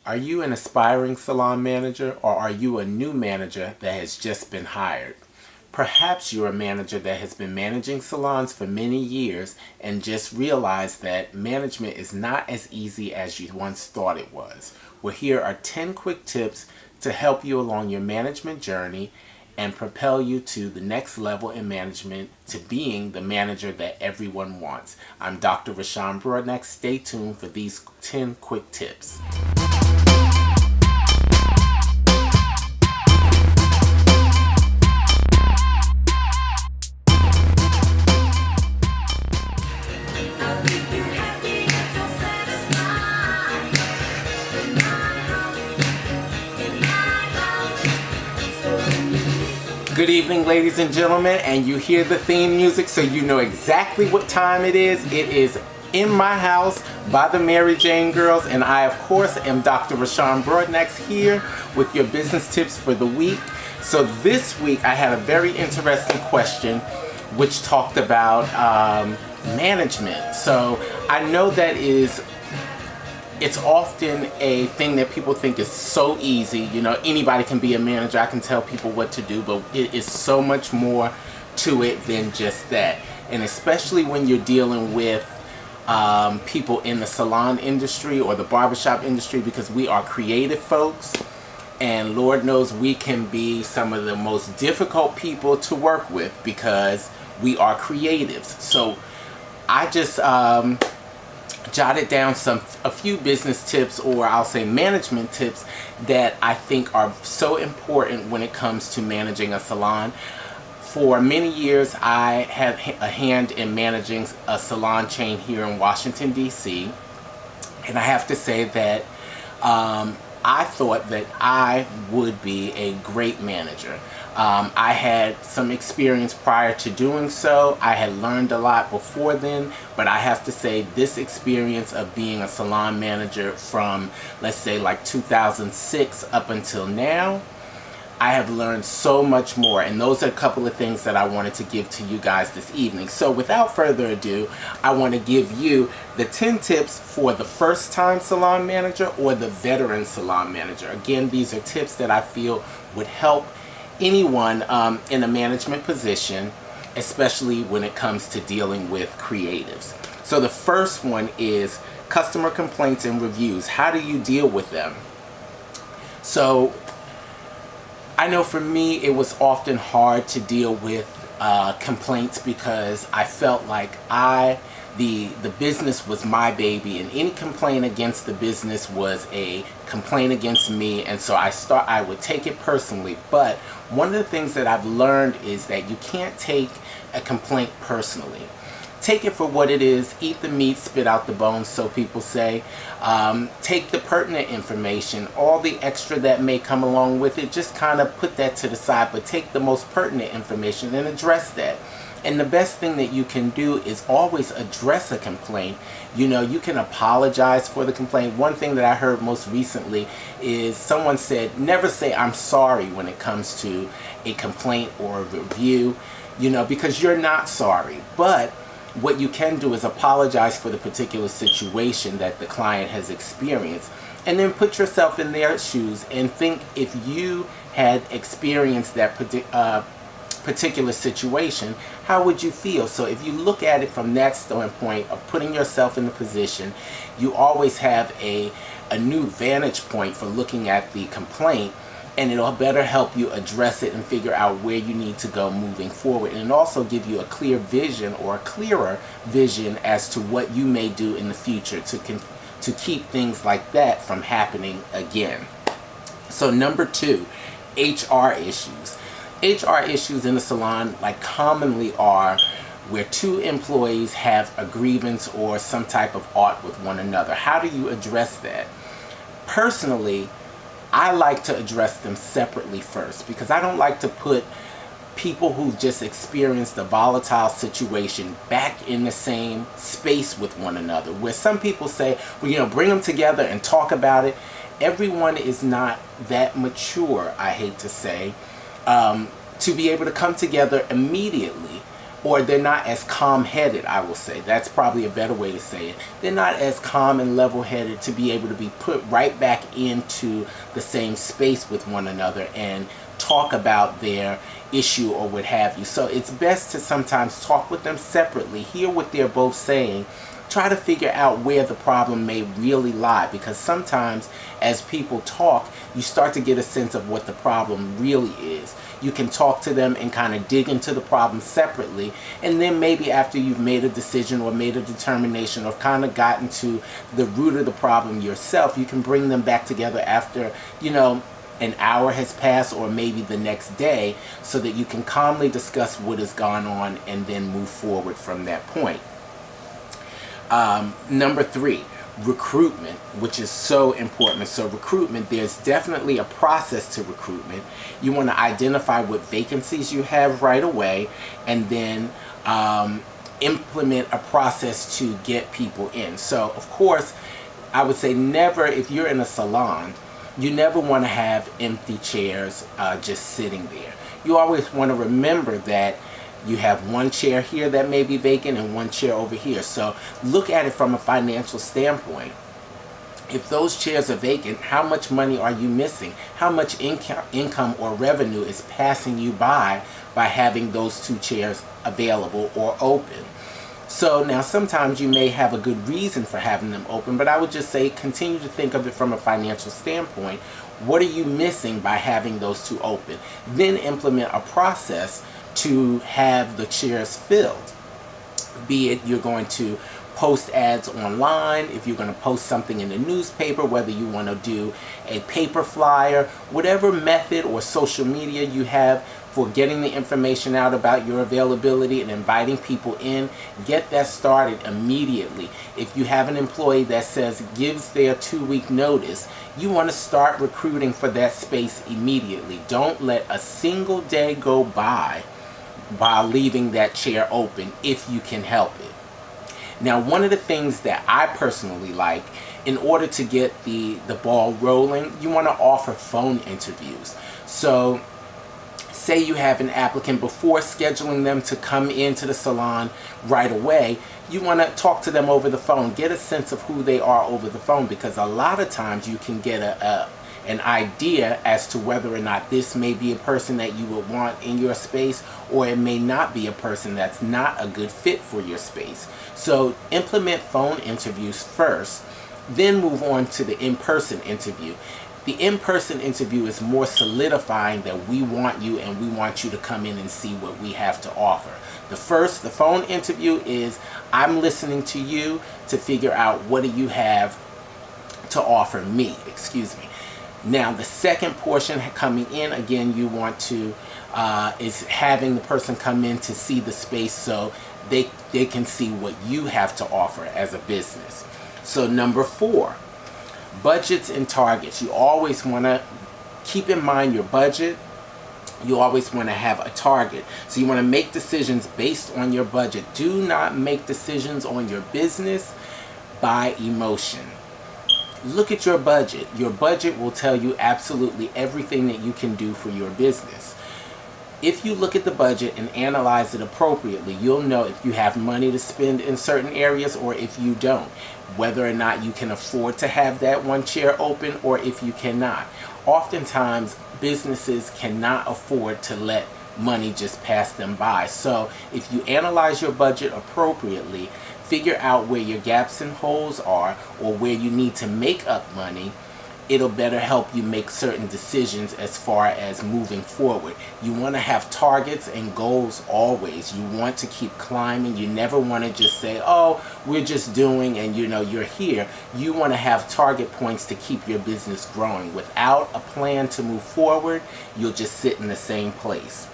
Are you an aspiring salon manager, or are you a new manager that has just been hired? Perhaps you're a manager that has been managing salons for many years and just realized that management is not as easy as you once thought it was. Well, here are 10 quick tips to help you along your management journey and propel you to the next level in management, to being the manager that everyone wants. I'm Dr. Rashawn Broadnax. Stay tuned for these 10 quick tips. Good evening, ladies and gentlemen, and you hear the theme music, so you know exactly what time it is. It is In My House by the Mary Jane Girls, and I, of course, am Dr. Rashawn Broadnax here with your business tips for the week. So this week, I had a very interesting question which talked about management. So I know that it's often a thing that people think is so easy. You know, anybody can be a manager. I can tell people what to do, but it is so much more to it than just that. And especially when you're dealing with people in the salon industry or the barbershop industry, because we are creative folks, and Lord knows we can be some of the most difficult people to work with because we are creatives. So I just jotted down a few business tips, or I'll say management tips, that I think are so important when it comes to managing a salon. For many years, I have a hand in managing a salon chain here in Washington, D.C. And I have to say that I thought that I would be a great manager. I had some experience prior to doing so. I had learned a lot before then, but I have to say this experience of being a salon manager from, let's say, like 2006 up until now, I have learned so much more, and those are a couple of things that I wanted to give to you guys this evening. So without further ado, I want to give you the 10 tips for the first-time salon manager or the veteran salon manager. Again, these are tips that I feel would help anyone in a management position, especially when it comes to dealing with creatives. So the first one is customer complaints and reviews. How do you deal with them? So I know for me, it was often hard to deal with complaints because I felt like the business was my baby, and any complaint against the business was a complaint against me, and so I would take it personally. But one of the things that I've learned is that you can't take a complaint personally. Take it for what it is. Eat the meat, spit out the bones, so people say. Take the pertinent information, all the extra that may come along with it, just kind of put that to the side, but take the most pertinent information and address that. And the best thing that you can do is always address a complaint. You know, you can apologize for the complaint. One thing that I heard most recently is someone said, never say I'm sorry when it comes to a complaint or a review, you know, because you're not sorry. But what you can do is apologize for the particular situation that the client has experienced, and then put yourself in their shoes and think, if you had experienced that particular situation, how would you feel? So if you look at it from that standpoint of putting yourself in the position, you always have a new vantage point for looking at the complaint, and it'll better help you address it and figure out where you need to go moving forward, and also give you a clear vision, or a clearer vision, as to what you may do in the future to keep things like that from happening again. So number 2, HR issues. HR issues in the salon, like, commonly are where two employees have a grievance or some type of ought with one another. How do you address that? Personally, I like to address them separately first, because I don't like to put people who just experienced a volatile situation back in the same space with one another. Where some people say, well, you know, bring them together and talk about it. Everyone is not that mature, I hate to say, to be able to come together immediately or they're not as calm-headed, I will say. That's probably a better way to say it. They're not as calm and level-headed to be able to be put right back into the same space with one another and talk about their issue or what have you. So it's best to sometimes talk with them separately, hear what they're both saying, try to figure out where the problem may really lie, because sometimes as people talk, you start to get a sense of what the problem really is. You can talk to them and kind of dig into the problem separately, and then maybe after you've made a decision or made a determination or kind of gotten to the root of the problem yourself, you can bring them back together after, an hour has passed or maybe the next day, so that you can calmly discuss what has gone on and then move forward from that point. Number 3, recruitment, which is so important. So recruitment, there's definitely a process to recruitment. You want to identify what vacancies you have right away, and then implement a process to get people in. So of course, I would say never, if you're in a salon, you never want to have empty chairs just sitting there. You always want to remember that you have one chair here that may be vacant and one chair over here. So look at it from a financial standpoint. If those chairs are vacant, how much money are you missing? How much income or revenue is passing you by having those 2 chairs available or open? So now sometimes you may have a good reason for having them open, but I would just say continue to think of it from a financial standpoint. What are you missing by having those 2 open? Then implement a process to have the chairs filled. Be it you're going to post ads online, if you're going to post something in the newspaper, whether you want to do a paper flyer, whatever method or social media you have for getting the information out about your availability and inviting people in, get that started immediately. If you have an employee that gives their 2-week notice, you want to start recruiting for that space immediately. Don't let a single day go by while leaving that chair open if you can help it. Now, one of the things that I personally like, in order to get the ball rolling, you want to offer phone interviews. So say you have an applicant, before scheduling them to come into the salon right away, you want to talk to them over the phone, get a sense of who they are over the phone, because a lot of times you can get an idea as to whether or not this may be a person that you would want in your space, or it may not be a person that's not a good fit for your space. So implement phone interviews first, then move on to the in-person interview. The in-person interview is more solidifying that we want you and we want you to come in and see what we have to offer. The phone interview is, I'm listening to you to figure out what do you have to offer me, Now, the second portion coming in, again, you want to, is having the person come in to see the space so they can see what you have to offer as a business. So number 4, budgets and targets. You always want to keep in mind your budget. You always want to have a target. So you want to make decisions based on your budget. Do not make decisions on your business by emotion. Look at your budget. Your budget will tell you absolutely everything that you can do for your business. If you look at the budget and analyze it appropriately, you'll know if you have money to spend in certain areas or if you don't. Whether or not you can afford to have that one chair open or if you cannot. Oftentimes, businesses cannot afford to let money just pass them by. So if you analyze your budget appropriately, figure out where your gaps and holes are or where you need to make up money, it'll better help you make certain decisions as far as moving forward. You want to have targets and goals always. You want to keep climbing. You never want to just say, oh, we're just doing and you're here. You want to have target points to keep your business growing. Without a plan to move forward, you'll just sit in the same place.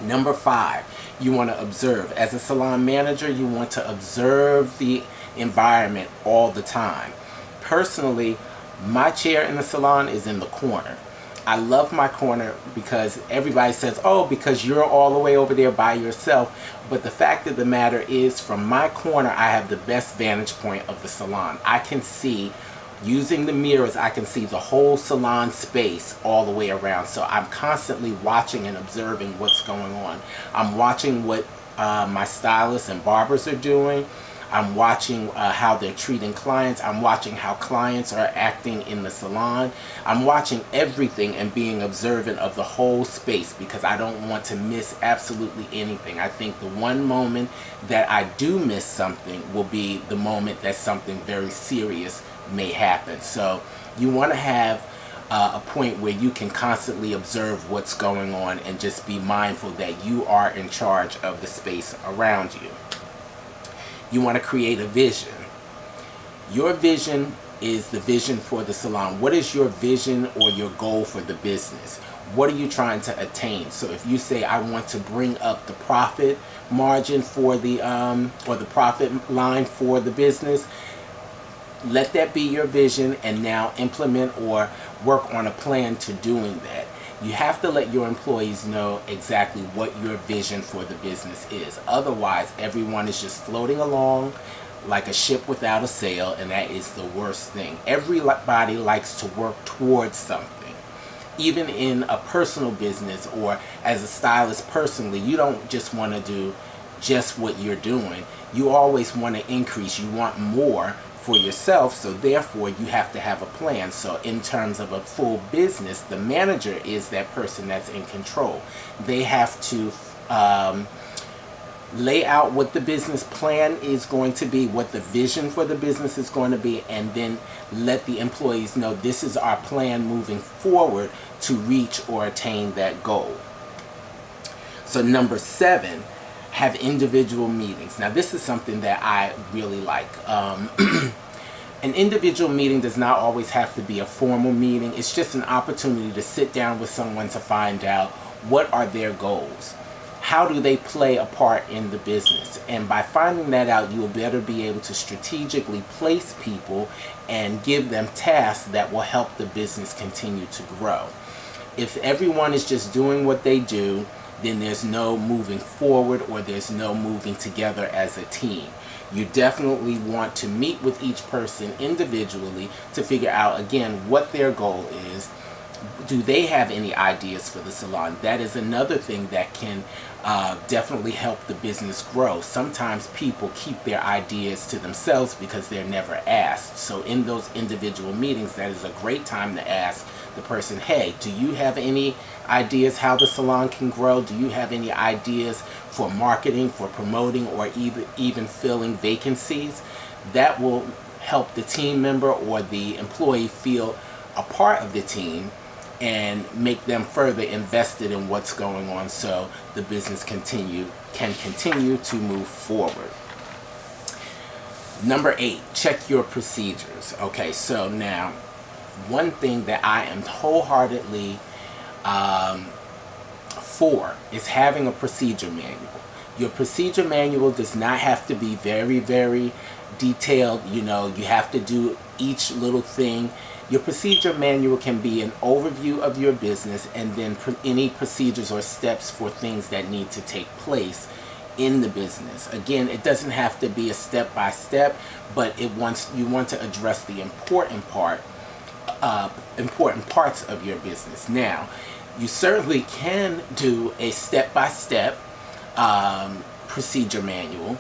Number 5, you want to observe. As a salon manager, you want to observe the environment all the time. Personally, my chair in the salon is in the corner. I love my corner because everybody says, oh, because you're all the way over there by yourself. But the fact of the matter is, from my corner, I have the best vantage point of the salon. I can see, using the mirrors, I can see the whole salon space all the way around. So I'm constantly watching and observing what's going on. I'm watching what my stylists and barbers are doing. I'm watching how they're treating clients. I'm watching how clients are acting in the salon. I'm watching everything and being observant of the whole space because I don't want to miss absolutely anything. I think the one moment that I do miss something will be the moment that something very serious may happen. So you want to have a point where you can constantly observe what's going on and just be mindful that you are in charge of the space around you. You want to create a vision. Your vision is the vision for the salon. What is your vision or your goal for the business? What are you trying to attain? So if you say, I want to bring up the profit margin for the, or the profit line for the business, let that be your vision and now implement or work on a plan to doing that. You have to let your employees know exactly what your vision for the business is. Otherwise, everyone is just floating along like a ship without a sail, and that is the worst thing. Everybody likes to work towards something. Even in a personal business or as a stylist personally, you don't just want to do just what you're doing. You always want to increase. You want more for yourself, so therefore you have to have a plan. So in terms of a full business, the manager is that person that's in control. They have to lay out what the business plan is going to be, what the vision for the business is going to be, and then let the employees know this is our plan moving forward to reach or attain that goal. So number 7, have individual meetings. Now this is something that I really like. An individual meeting does not always have to be a formal meeting. It's just an opportunity to sit down with someone to find out what are their goals. How do they play a part in the business? And by finding that out, you will better be able to strategically place people and give them tasks that will help the business continue to grow. If everyone is just doing what they do, then there's no moving forward or there's no moving together as a team. You definitely want to meet with each person individually to figure out, again, what their goal is. Do they have any ideas for the salon? That is another thing that can definitely help the business grow. Sometimes people keep their ideas to themselves because they're never asked. So in those individual meetings, that is a great time to ask the person, hey, do you have any ideas how the salon can grow? Do you have any ideas for marketing, for promoting, or even filling vacancies? That will help the team member or the employee feel a part of the team and make them further invested in what's going on so the business can continue to move forward. Number 8, check your procedures. Okay, so now one thing that I am wholeheartedly for is having a procedure manual. Your procedure manual does not have to be very, very detailed. You know, you have to do each little thing. Your procedure manual can be an overview of your business and then any procedures or steps for things that need to take place in the business. Again, it doesn't have to be a step-by-step, but you want to address the important parts of your business. Now, you certainly can do a step-by-step procedure manual,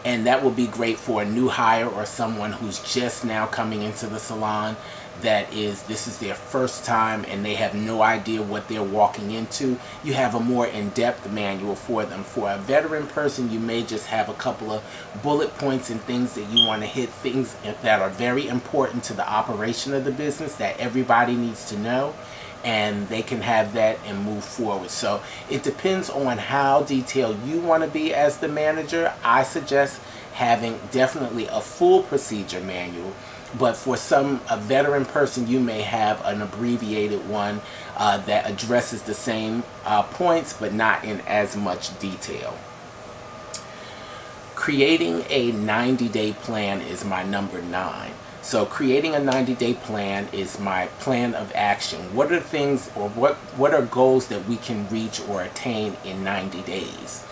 and that will be great for a new hire or someone who's just now coming into the salon. This is their first time and they have no idea what they're walking into. You have a more in-depth manual for them. For a veteran person, you may just have a couple of bullet points and things that you want to hit, things that are very important to the operation of the business that everybody needs to know, and they can have that and move forward. So it depends on how detailed you want to be as the manager. I suggest having definitely a full procedure manual, but for a veteran person, you may have an abbreviated one that addresses the same points but not in as much detail. Creating a 90-day plan is my number 9. So creating a 90-day plan is my plan of action. What are things or what are goals that we can reach or attain in 90 days?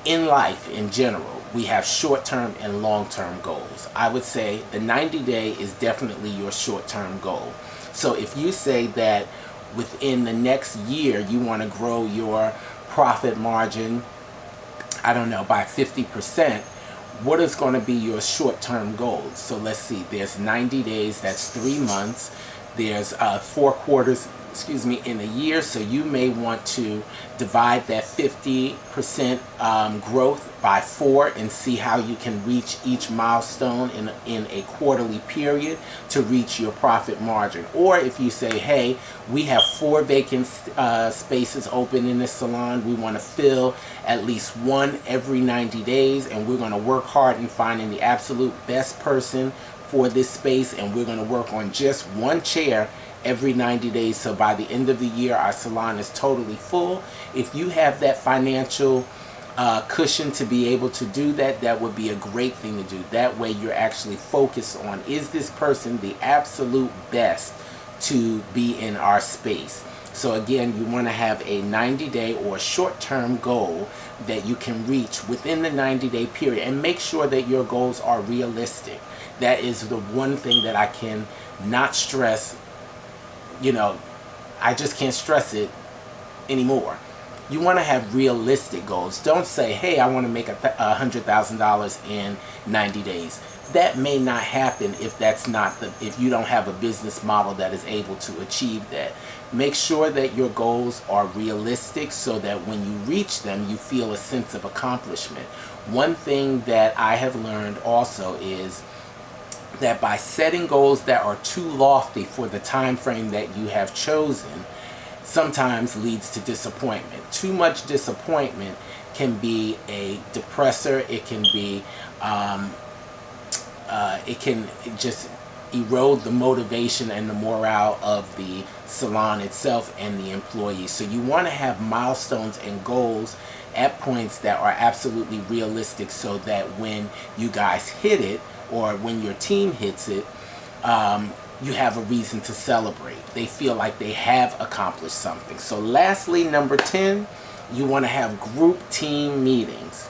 In life in general, we have short-term and long-term goals. I would say the 90-day is definitely your short-term goal. So if you say that within the next year you want to grow your profit margin I don't know, by 50%, what is going to be your short-term goals? So let's see, there's 90 days, that's 3 months. There's 4 quarters, in a year. So you may want to divide that 50% growth by 4 and see how you can reach each milestone in a quarterly period to reach your profit margin. Or if you say, hey, we have 4 vacant spaces open in this salon, we want to fill at least 1 every 90 days, and we're going to work hard in finding the absolute best person for this space, and we're going to work on just 1 chair every 90 days. So by the end of the year, our salon is totally full. If you have that financial cushion to be able to do that, that would be a great thing to do. That way you're actually focused on, is this person the absolute best to be in our space? So again, you want to have a 90-day or short-term goal that you can reach within the 90-day period, and make sure that your goals are realistic. That is the one thing that I can not stress. I just can't stress it anymore. You want to have realistic goals. Don't say, hey, I want to make $100,000 in 90 days. That may not happen if you don't have a business model that is able to achieve that. Make sure that your goals are realistic so that when you reach them, you feel a sense of accomplishment. One thing that I have learned also is that by setting goals that are too lofty for the time frame that you have chosen, sometimes leads to disappointment. Too much disappointment can be a depressor. It can be, it can just erode the motivation and the morale of the salon itself and the employees. So you want to have milestones and goals at points that are absolutely realistic, so that when you guys hit it, or when your team hits it, you have a reason to celebrate. They feel like they have accomplished something. So lastly, number 10, you want to have group team meetings.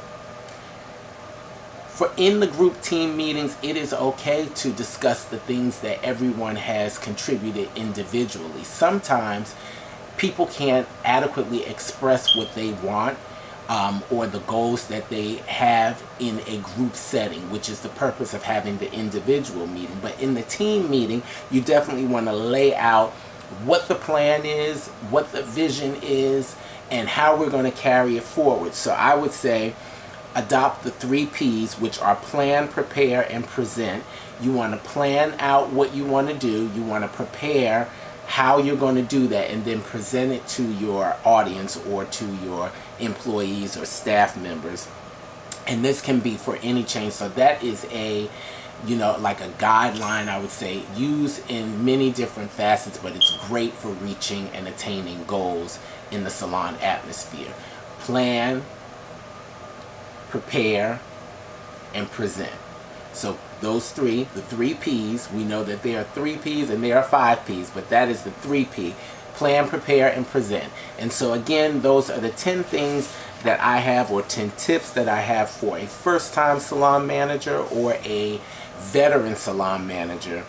In the group team meetings, it is okay to discuss the things that everyone has contributed individually. Sometimes people can't adequately express what they want, or the goals that they have in a group setting, which is the purpose of having the individual meeting. But in the team meeting, you definitely want to lay out what the plan is, what the vision is, and how we're going to carry it forward. So I would say adopt the 3 P's, which are plan, prepare, and present. You want to plan out what you want to do. You want to prepare how you're going to do that, and then present it to your audience or to your employees or staff members. And this can be for any change. So that is like a guideline, I would say, used in many different facets, but it's great for reaching and attaining goals in the salon atmosphere. Plan, prepare, and present. So those the 3 P's, we know that there are 3 P's and there are 5 P's, but that is the 3 P. Plan, prepare, and present. And so again, those are the 10 things that I have, or 10 tips that I have for a first-time salon manager or a veteran salon manager.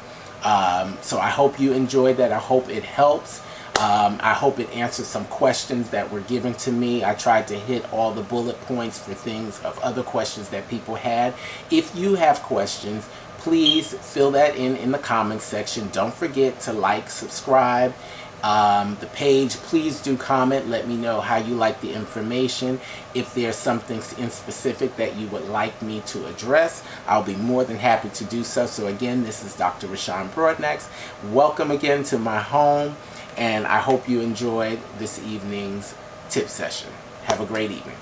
So I hope you enjoyed that. I hope it helps. I hope it answers some questions that were given to me. I tried to hit all the bullet points for things of other questions that people had. If you have questions, please fill that in the comments section. Don't forget to like, subscribe the page. Please do comment. Let me know how you like the information. If there's something in specific that you would like me to address, I'll be more than happy to do so. So again, this is Dr. Rashawn Broadnax. Welcome again to my home, and I hope you enjoyed this evening's tip session. Have a great evening.